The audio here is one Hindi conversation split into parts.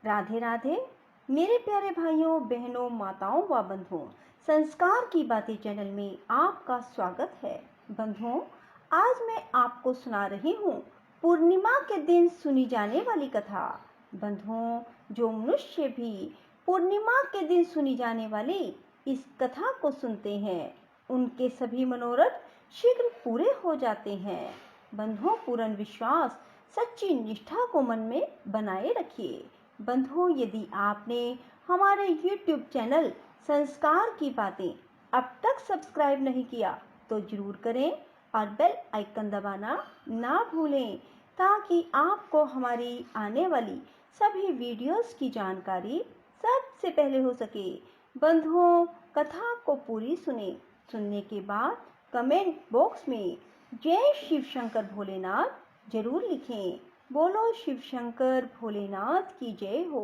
राधे राधे मेरे प्यारे भाइयों बहनों माताओं व बंधुओं, संस्कार की बातें चैनल में आपका स्वागत है। बंधुओं, आज मैं आपको सुना रही हूँ पूर्णिमा के दिन सुनी जाने वाली कथा। बंधुओं, जो मनुष्य भी पूर्णिमा के दिन सुनी जाने वाली इस कथा को सुनते हैं, उनके सभी मनोरथ शीघ्र पूरे हो जाते हैं। बंधुओं, पूर्ण विश्वास, सच्ची निष्ठा को मन में बनाए रखिए। बंधुओं, यदि आपने हमारे YouTube चैनल संस्कार की बातें अब तक सब्सक्राइब नहीं किया तो जरूर करें और बेल आइकन दबाना ना भूलें, ताकि आपको हमारी आने वाली सभी वीडियोस की जानकारी सबसे पहले हो सके। बंधुओं, कथा को पूरी सुनने के बाद कमेंट बॉक्स में जय शिव शंकर भोलेनाथ जरूर लिखें। बोलो शिव शंकर भोलेनाथ की जय हो।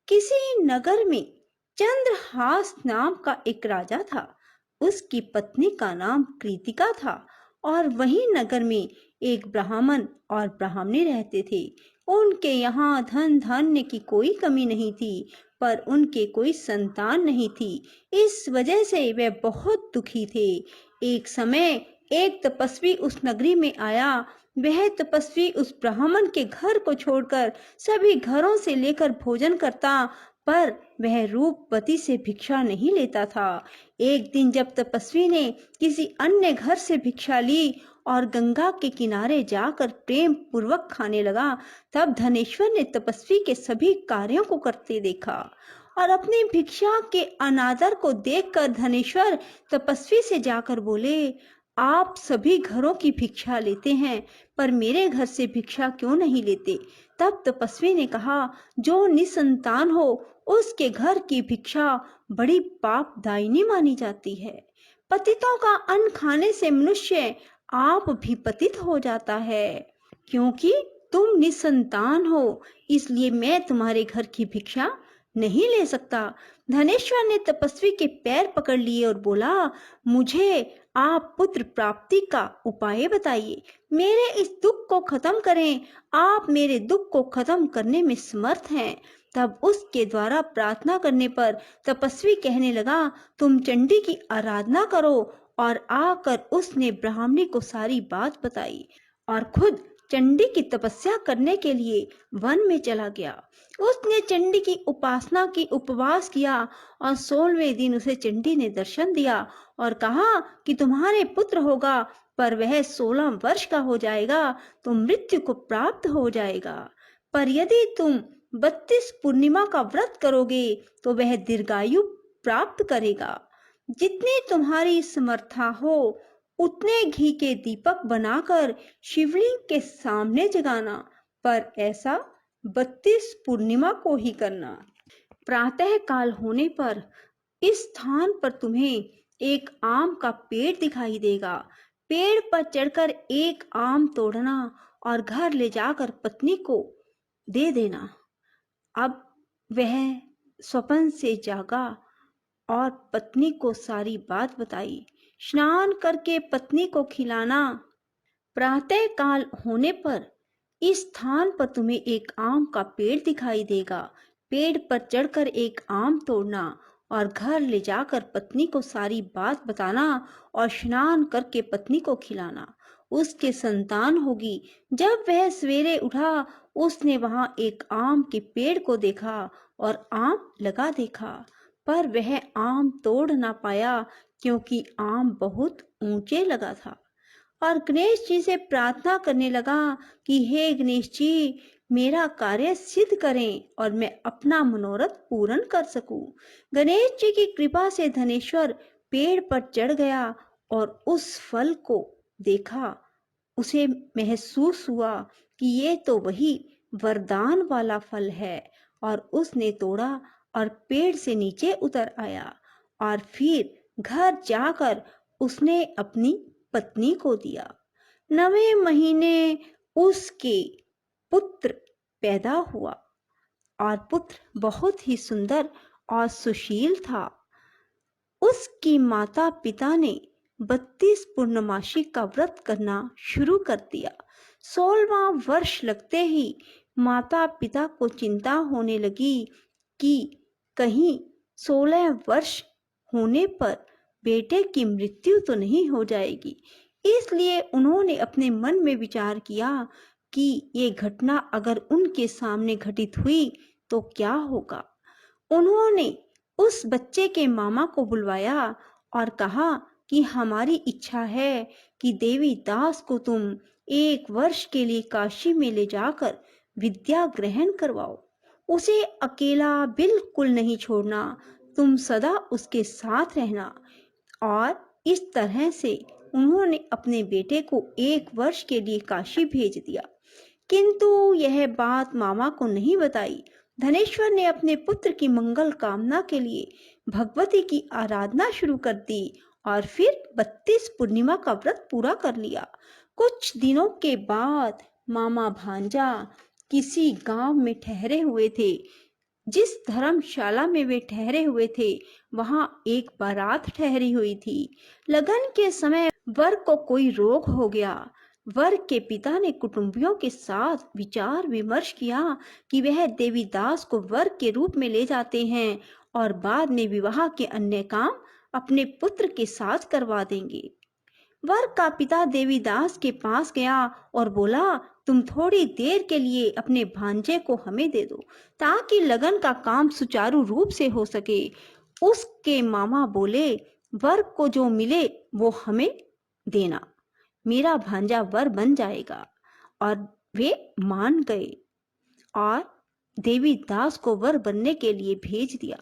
किसी नगर में चंद्रहास नाम का एक राजा था। उसकी पत्नी का नाम कृतिका था और वही नगर में एक ब्राह्मण और ब्राह्मणी रहते थे। उनके यहाँ धन धान्य की कोई कमी नहीं थी, पर उनके कोई संतान नहीं थी। इस वजह से वे बहुत दुखी थे। एक समय एक तपस्वी उस नगरी में आया। वह तपस्वी उस ब्राह्मण के घर को छोड़कर सभी घरों से लेकर भोजन करता, पर वह रूपवती से भिक्षा नहीं लेता था। एक दिन जब तपस्वी ने किसी अन्य घर से भिक्षा ली और गंगा के किनारे जाकर प्रेम पूर्वक खाने लगा, तब धनेश्वर ने तपस्वी के सभी कार्यों को करते देखा और अपनी भिक्षा के अनादर को देखकर धनेश्वर तपस्वी से जाकर बोले, आप सभी घरों की भिक्षा लेते हैं, पर मेरे घर से भिक्षा क्यों नहीं लेते? तब तपस्वी ने कहा, जो निसंतान हो उसके घर की भिक्षा बड़ी पापदायिनी मानी जाती है। पतितों का अन्न खाने से मनुष्य आप भी पतित हो जाता है। क्योंकि तुम निसंतान हो, इसलिए मैं तुम्हारे घर की भिक्षा नहीं ले सकता। धनेश्वर ने तपस्वी के पैर पकड़ लिए और बोला, मुझे आप पुत्र प्राप्ति का उपाय बताइए, मेरे इस दुख को खत्म करें। आप मेरे दुख को खत्म करने में समर्थ हैं। तब उसके द्वारा प्रार्थना करने पर तपस्वी कहने लगा, तुम चंडी की आराधना करो। और आकर उसने ब्राह्मणी को सारी बात बताई और खुद चंडी की तपस्या करने के लिए वन में चला गया। उसने चंडी की उपासना की, उपवास किया और 16वें दिन उसे चंडी ने दर्शन दिया और कहा कि तुम्हारे पुत्र होगा, पर वह 16 वर्ष का हो जाएगा तो मृत्यु को प्राप्त हो जाएगा। पर यदि तुम 32 पूर्णिमा का व्रत करोगे तो वह दीर्घायु प्राप्त करेगा। जितनी तुम्हारी समर्था हो उतने घी के दीपक बनाकर शिवलिंग के सामने जगाना, पर ऐसा 32 पूर्णिमा को ही करना। प्रातः काल होने पर इस स्थान पर तुम्हें एक आम का पेड़ दिखाई देगा। पेड़ पर चढ़कर एक आम तोड़ना और घर ले जाकर पत्नी को दे देना। अब वह स्वप्न से जागा और पत्नी को सारी बात बताई। स्नान करके पत्नी को खिलाना। प्रातः काल होने पर इस स्थान पर तुम्हें एक आम का पेड़ दिखाई देगा। पेड़ पर चढ़कर एक आम तोड़ना और घर ले जाकर पत्नी को सारी बात बताना और स्नान करके पत्नी को खिलाना। उसके संतान होगी। जब वह सवेरे उठा, उसने वहां एक आम के पेड़ को देखा और आम लगा देखा, पर वह आम तोड़ ना पाया क्योंकि आम बहुत ऊंचे लगा था। और गणेश जी से प्रार्थना करने लगा कि हे गणेश जी, मेरा कार्य सिद्ध करें और मैं अपना मनोरथ पूर्ण कर सकूं। गणेश जी की कृपा से धनेश्वर पेड़ पर चढ़ गया और उस फल को देखा। उसे महसूस हुआ कि ये तो वही वरदान वाला फल है, और उसने तोड़ा और पेड़ से नीचे उतर आया और फिर घर जाकर उसने अपनी पत्नी को दिया। 9वें महीने उसके पुत्र पैदा हुआ और पुत्र बहुत ही सुंदर और सुशील था। उसकी माता पिता ने 32 पूर्णमासी का व्रत करना शुरू कर दिया। 16वां वर्ष लगते ही माता पिता को चिंता होने लगी कि कहीं 16 वर्ष होने पर बेटे की मृत्यु तो नहीं हो जाएगी। इसलिए उन्होंने अपने मन में विचार किया कि ये घटना अगर उनके सामने घटित हुई तो क्या होगा। उन्होंने उस बच्चे के मामा को बुलवाया और कहा कि हमारी इच्छा है कि देवी दास को तुम 1 वर्ष के लिए काशी में ले जाकर विद्या ग्रहण करवाओ। उसे अकेला बिल्कुल नहीं छोड़ना, तुम सदा उसके साथ रहना। और इस तरह से उन्होंने अपने बेटे को 1 वर्ष के लिए काशी भेज दिया। किंतु यह बात मामा को नहीं बताई। धनेश्वर ने अपने पुत्र की मंगल कामना के लिए भगवती की आराधना शुरू कर दी और फिर 32 पूर्णिमा का व्रत पूरा कर लिया। कुछ दिनों के बाद मामा भांजा किसी गांव में ठहरे हुए थे। जिस धर्मशाला में वे ठहरे हुए थे वहां एक बारात ठहरी हुई थी। लगन के समय वर को कोई रोग हो गया। वर के पिता ने कुटुंबियों के साथ विचार विमर्श किया कि वह देवीदास को वर के रूप में ले जाते हैं और बाद में विवाह के अन्य काम अपने पुत्र के साथ करवा देंगे। वर का पिता देवीदास के पास गया और बोला, तुम थोड़ी देर के लिए अपने भांजे को हमें दे दो ताकि लगन का काम सुचारू रूप से हो सके। उसके मामा बोले, वर को जो मिले वो हमें देना, मेरा भांजा वर बन जाएगा। और वे मान गए और देवीदास को वर बनने के लिए भेज दिया।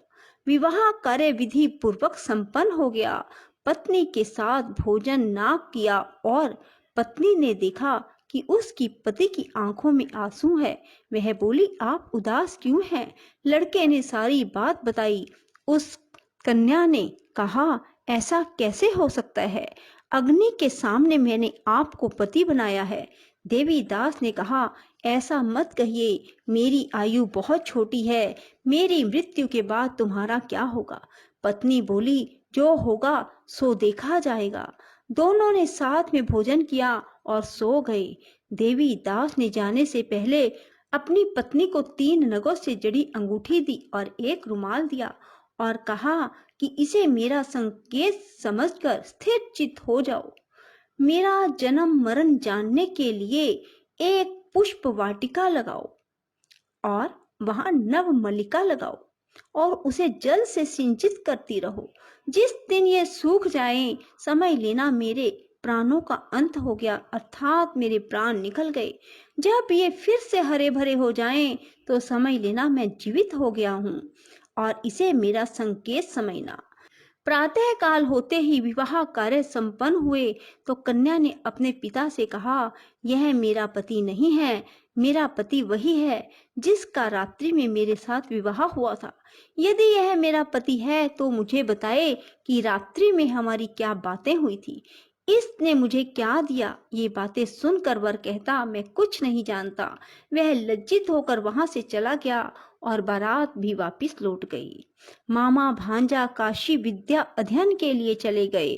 विवाह कार्य विधि पूर्वक संपन्न हो गया। पत्नी के साथ भोजन ना किया और पत्नी ने देखा कि उसकी पति की आंखों में आंसू है। वह बोली, आप उदास क्यों हैं? लड़के ने सारी बात बताई। उस कन्या ने कहा, ऐसा कैसे हो सकता है? अग्नि के सामने मैंने आपको पति बनाया है। देवीदास ने कहा, ऐसा मत कहिए, मेरी आयु बहुत छोटी है, मेरी मृत्यु के बाद तुम्हारा क्या होगा? पत्नी बोली, जो होगा सो देखा जाएगा। दोनों ने साथ में भोजन किया और सो गए। देवीदास ने जाने से पहले अपनी पत्नी को 3 नगों से जड़ी अंगूठी दी और एक रुमाल दिया और कहा कि इसे मेरा संकेत समझकर स्थिर चित्त हो जाओ। मेरा जन्म मरण जानने के लिए एक पुष्प वाटिका लगाओ और वहां नव मल्लिका लगाओ और उसे जल से सिंचित करती रहो। जिस दिन ये सूख जाए समझ लेना मेरे प्राणों का अंत हो गया, अर्थात मेरे प्राण निकल गए। जब ये फिर से हरे भरे हो जाएं तो समझ लेना मैं जीवित हो गया हूँ और इसे मेरा संकेत समझना। प्रातः काल होते ही विवाह कार्य संपन्न हुए तो कन्या ने अपने पिता से कहा, यह मेरा पति नहीं है, मेरा पति वही है जिसका रात्रि में मेरे साथ विवाह हुआ था। यदि यह मेरा पति है तो मुझे बताए कि रात्रि में हमारी क्या बातें हुई थी, इसने मुझे क्या दिया। ये बातें सुनकर वर कहता, मैं कुछ नहीं जानता। वह लज्जित होकर वहां से चला गया और बारात भी वापस लौट गई। मामा भांजा काशी विद्या अध्ययन के लिए चले गए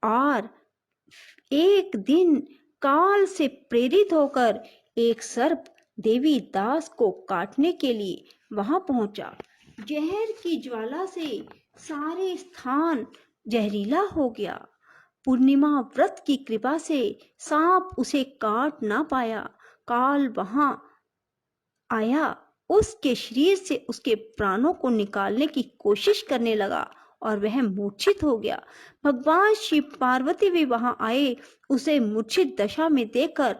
और एक दिन काल से प्रेरित होकर एक सर्प देवीदास को काटने के लिए वहां पहुंचा। जहर की ज्वाला से सारे स्थान जहरीला हो गया। पूर्णिमा व्रत की कृपा से सांप उसे काट ना पाया। काल वहां आया, उसके शरीर से उसके प्राणों को निकालने की कोशिश करने लगा और वह मूर्छित हो गया। भगवान शिव पार्वती भी वहां आए। उसे मूर्छित दशा में देखकर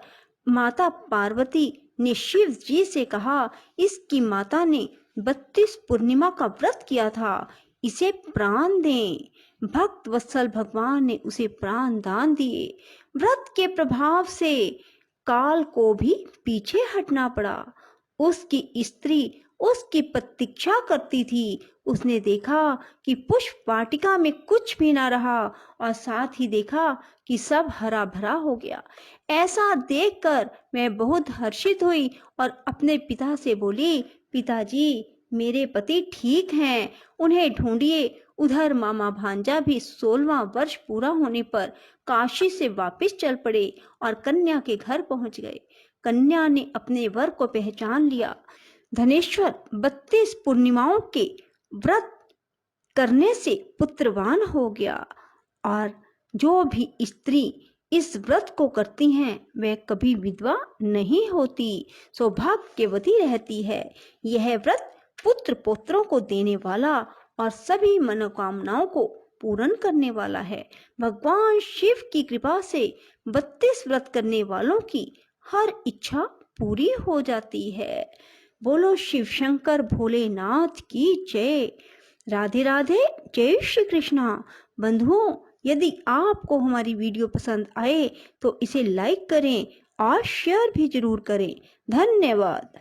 माता पार्वती ने शिव जी से कहा, इसकी माता ने 32 पूर्णिमा का व्रत किया था, इसे प्राण दें। भक्त वत्सल भगवान ने उसे प्राण दान दिए। व्रत के प्रभाव से काल को भी पीछे हटना पड़ा। उसकी स्त्री उसकी प्रतीक्षा करती थी। उसने देखा कि पुष्प वाटिका में कुछ भी ना रहा और साथ ही देखा कि सब हरा भरा हो गया। ऐसा देखकर मैं बहुत हर्षित हुई और अपने पिता से बोली, पिताजी मेरे पति ठीक हैं, उन्हें ढूंढिए। उधर मामा भांजा भी 16वां वर्ष पूरा होने पर काशी से वापस चल पड़े और कन्या के घर पहुंच गए। कन्या ने अपने वर को पहचान लिया। धनेश्वर 32 पूर्णिमाओं के व्रत करने से पुत्रवान हो गया और जो भी स्त्री इस व्रत को करती हैं वह कभी विधवा नहीं होती, सौभाग्यवती रहती है। यह व्रत पुत्र पौत्रों को देने वाला और सभी मनोकामनाओं को पूर्ण करने वाला है। भगवान शिव की कृपा से 32 व्रत करने वालों की हर इच्छा पूरी हो जाती है। बोलो शिव शंकर भोलेनाथ की जय। राधे राधे, जय श्री कृष्णा। बंधुओं, यदि आपको हमारी वीडियो पसंद आए तो इसे लाइक करें और शेयर भी जरूर करें। धन्यवाद।